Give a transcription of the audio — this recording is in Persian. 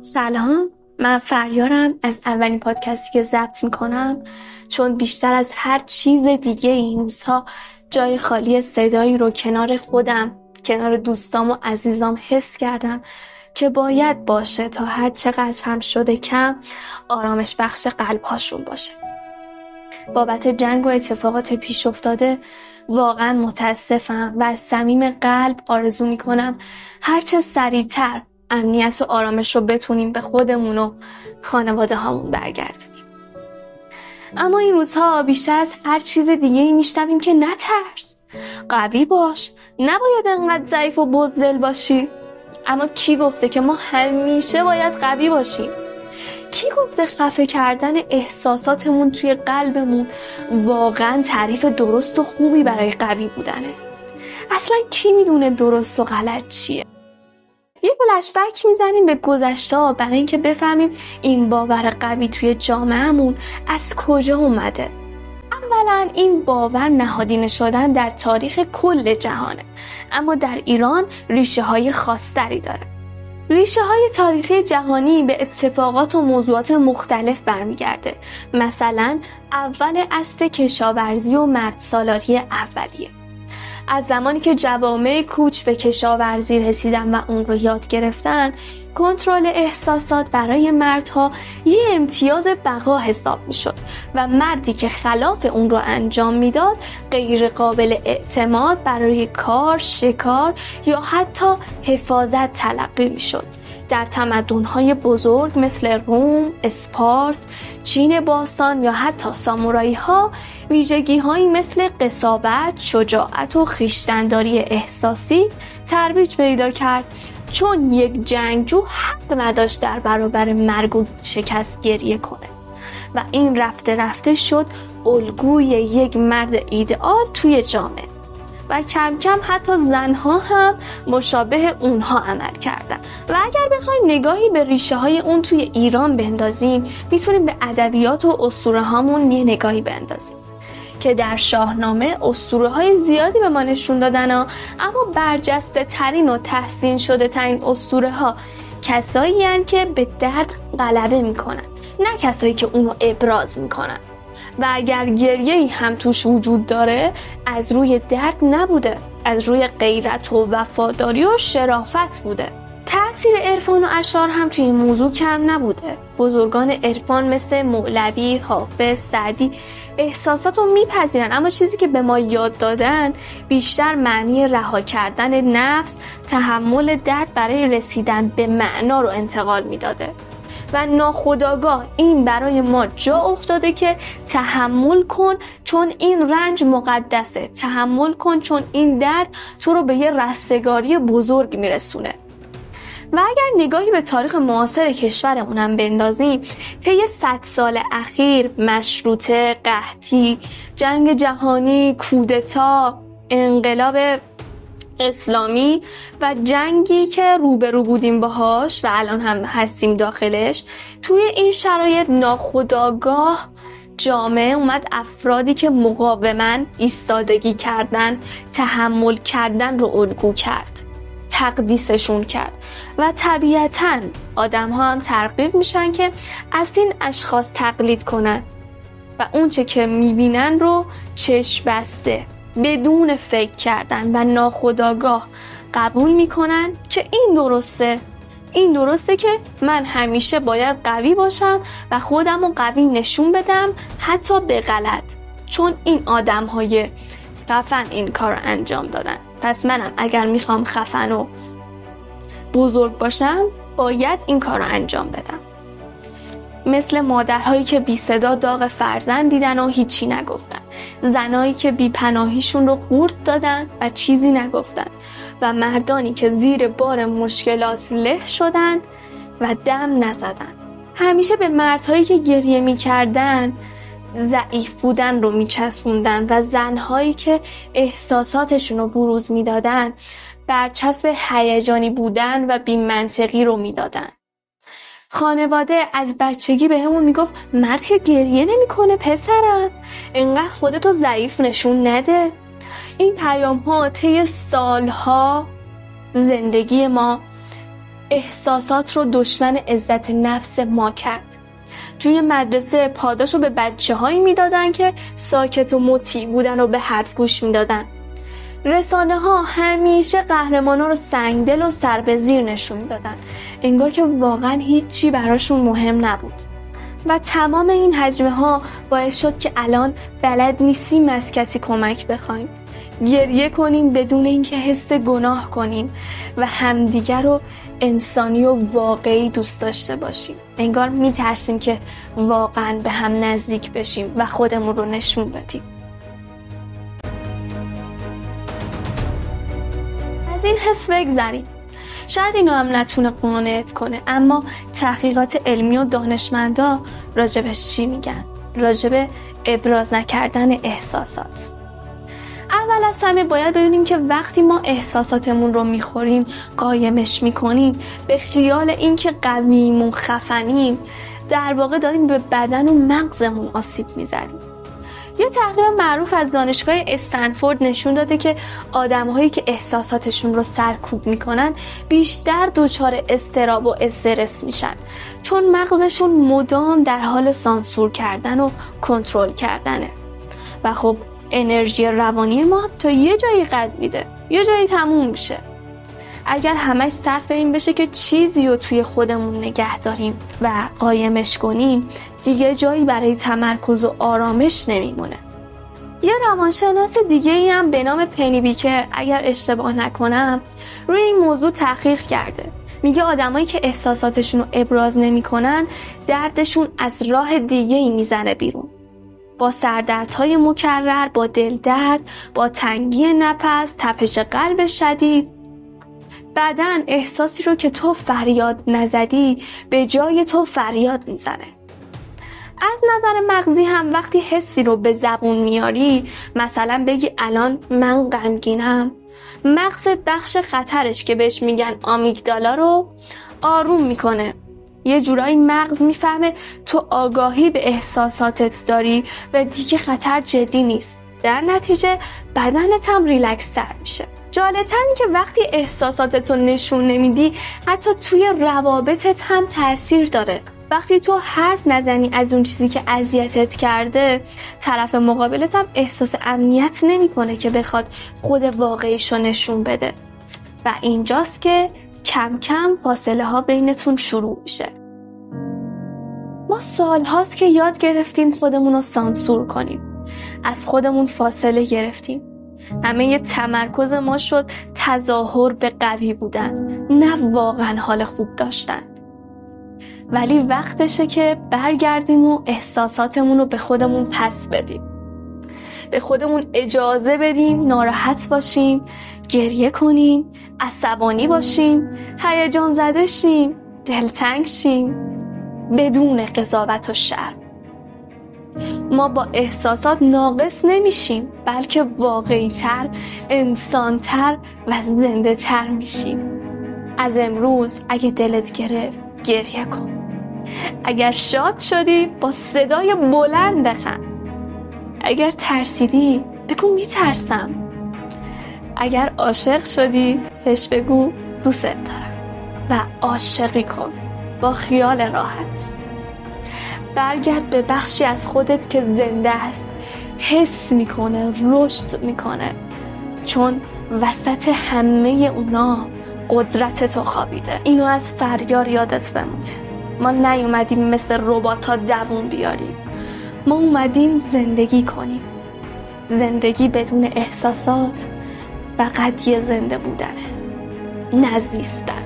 سلام، من فریارم از اولین پادکستی که ضبط میکنم، چون بیشتر از هر چیز دیگه این روزها جای خالی صدایی رو کنار خودم، کنار دوستام و عزیزام حس کردم که باید باشه تا هر چقدر هم شده کم آرامش بخش قلب‌هاشون باشه. بابت جنگ و اتفاقات پیش افتاده واقعا متاسفم و از صمیم قلب آرزو میکنم هرچه سریعتر امنیت و آرامش رو بتونیم به خودمون و خانواده هامون برگردونیم. اما این روزها بیشتر از هر چیز دیگه ای میشنویم که نترس، قوی باش، نباید انقدر ضعیف و بزدل باشی. اما کی گفته که ما همیشه باید قوی باشیم؟ کی گفته خفه کردن احساساتمون توی قلبمون واقعا تعریف درست و خوبی برای قوی بودنه؟ اصلا کی میدونه درست و غلط چیه؟ یه فلش بک میزنیم به گذشته برای اینکه بفهمیم این باور قوی توی جامعهمون از کجا اومده. اولا این باور نهادینه شدن در تاریخ کل جهانه، اما در ایران ریشه های خاص‌تری داره. ریشه های تاریخی جهانی به اتفاقات و موضوعات مختلف برمیگرده. مثلا اول عصر کشاورزی و مردسالاری اولیه. از زمانی که جوامع کوچ به کشاورزی رسیدن و اون رو یاد گرفتن، کنترل احساسات برای مردها یه امتیاز بقا حساب می شد و مردی که خلاف اون رو انجام میداد غیر قابل اعتماد برای کار، شکار یا حتی حفاظت تلقی می شد. در تمدن‌های بزرگ مثل روم، اسپارت، چین باستان یا حتی سامورایی‌ها ویژگی‌هایی مثل قساوت، شجاعت و خویشتن‌داری احساسی ترویج پیدا کرد، چون یک جنگجو حق نداشت در برابر مرگ و شکست گریه کنه و این رفته رفته شد الگوی یک مرد ایدئال توی جامعه و کم کم حتی زنها هم مشابه اونها عمل کردن. و اگر بخوایم نگاهی به ریشه های اون توی ایران بندازیم، میتونیم به ادبیات و اسطوره هامون یه نگاهی بندازیم که در شاهنامه اسطوره های زیادی به ما نشون دادن اما برجسته ترین و تحسین شده ترین اسطوره ها کسایی هستند که به درد غلبه میکنن، نه کسایی که اونو ابراز میکنن. و اگر گریه‌ای هم توش وجود داره، از روی درد نبوده، از روی غیرت و وفاداری و شرافت بوده. تأثیر عرفان و اشعار هم توی این موضوع کم نبوده. بزرگان عرفان مثل مولوی، حافظ، سعدی احساسات رو میپذیرن، اما چیزی که به ما یاد دادن بیشتر معنی رها کردن نفس، تحمل درد برای رسیدن به معنا رو انتقال میداده و ناخودآگاه این برای ما جا افتاده که تحمل کن چون این رنج مقدسه، تحمل کن چون این درد تو رو به یه رستگاری بزرگ میرسونه. و اگر نگاهی به تاریخ معاصر کشورمونم بندازیم، طی 100 سال اخیر مشروطه، قحطی، جنگ جهانی، کودتا، انقلاب اسلامی و جنگی که روبرو بودیم باهاش و الان هم هستیم داخلش، توی این شرایط ناخودآگاه جامعه اومد افرادی که مقاومن، ایستادگی کردن، تحمل کردن رو الگو کرد، تقدیسشون کرد و طبیعتاً آدم ها هم ترغیب میشن که از این اشخاص تقلید کنن و اونچه که میبینن رو چشم بسته بدون فکر کردن و ناخودآگاه قبول میکنن که این درسته که من همیشه باید قوی باشم و خودم رو قوی نشون بدم، حتی به غلط، چون این آدم های خفن این کار رو انجام دادن، پس منم اگر میخوام خفن و بزرگ باشم باید این کار رو انجام بدم. مثل مادرهایی که بی صدا داغ فرزند دیدن و هیچی نگفتن، زنایی که بی پناهیشون رو قورت دادن و چیزی نگفتن و مردانی که زیر بار مشکلات له شدن و دم نزدن. همیشه به مردهایی که گریه میکردن ضعیف بودن رو میچسبوندن و زنهایی که احساساتشون رو بروز میدادن برچسب هیجانی بودن و بی منطقی رو میدادن. خانواده از بچگی به همون میگفت مرد که گریه نمیکنه پسرم، انقدر خودتو ضعیف نشون نده. این پیام ها طی سالها زندگی ما احساسات رو دشمن عزت نفس ما کرد. توی مدرسه پاداشو به بچه‌هایی میدادن که ساکت و مطیع بودن و به حرف گوش میدادن. رسانه ها همیشه قهرمانا رو سنگدل و سر به زیر نشون میدادن، انگار که واقعا هیچی براشون مهم نبود. و تمام این هجمه ها باعث شد که الان بلد نیستیم از کسی کمک بخوایم، گریه کنیم بدون اینکه حس گناه کنیم و همدیگر رو انسانی و واقعی دوست داشته باشیم. انگار میترسیم که واقعا به هم نزدیک بشیم و خودمون رو نشون بدیم. از این حس بگذریم. شاید اینو هم نتونه قانعت کنه، اما تحقیقات علمی و دانشمندا راجبش چی میگن؟ راجب ابراز نکردن احساسات. اول از همه باید بدونیم که وقتی ما احساساتمون رو میخوریم، قایمش میکنیم، به خیال اینکه قوییم و خفنیم، در واقع داریم به بدن و مغزمون آسیب میزنیم. یه تحقیق معروف از دانشگاه استنفورد نشون داده که آدم‌هایی که احساساتشون رو سرکوب میکنن بیشتر دچار اضطراب و استرس میشن، چون مغزشون مدام در حال سانسور کردن و کنترل کردنه. و خب انرژی روانی ما تا یه جایی قد میده، یه جایی تموم میشه. اگر همش صرف این بشه که چیزی رو توی خودمون نگه داریم و قایمش کنیم، دیگه جایی برای تمرکز و آرامش نمیمونه. یه روانشناس دیگه ای هم به نام پنی بیکر، اگر اشتباه نکنم، روی این موضوع تحقیق کرده. میگه آدمایی که احساساتشون رو ابراز نمی‌کنن، دردشون از راه دیگه ای میزنه بیرون. با سردردهای مکرر، با دل درد، با تنگی نفس، تپش قلب شدید. بدن احساسی رو که تو فریاد نزدی به جای تو فریاد میزنه. از نظر مغزی هم وقتی حسی رو به زبون میاری، مثلا بگی الان من غمگینم، مغزت بخش خطرش که بهش میگن آمیگدالا رو آروم میکنه. یه جورایی مغز میفهمه تو آگاهی به احساساتت داری و دیگه خطر جدی نیست. در نتیجه بدنت هم ریلکس تر میشه. جالب‌تر این که وقتی احساساتتو نشون نمیدی، حتی توی روابطت هم تأثیر داره. وقتی تو حرف نزنی از اون چیزی که اذیتت کرده، طرف مقابلت هم احساس امنیت نمیکنه که بخواد خود واقعیشو نشون بده. و اینجاست که کم کم فاصله ها بینتون شروع میشه. ما سال هاست که یاد گرفتیم خودمون رو سانسور کنیم. از خودمون فاصله گرفتیم. همه یه تمرکز ما شد تظاهر به قوی بودن، نه واقعا حال خوب داشتن. ولی وقتشه که برگردیم و احساساتمون رو به خودمون پس بدیم. به خودمون اجازه بدیم ناراحت باشیم، گریه کنیم، عصبانی باشیم، هیجان زده شیم، دلتنگ شیم، بدون قضاوت و شرم. ما با احساسات ناقص نمیشیم، بلکه واقعی تر، انسان تر و زنده تر میشیم. از امروز اگه دلت گرفت گریه کن. اگر شاد شدی با صدای بلند بخند. اگر ترسیدی بگو میترسم. اگر عاشق شدی بهش بگو دوست دارم و عاشقی کن با خیال راحت. برگرد به بخشی از خودت که زنده است، حس میکنه، رشد میکنه، چون وسط همه اونا قدرت تو خوابیده. اینو از فریار یادت بمونه. ما نیومدیم مثل رباتا دووم بیاریم، ما اومدیم زندگی کنیم. زندگی بدون احساسات فقط یه زنده بودنه، نزیستن.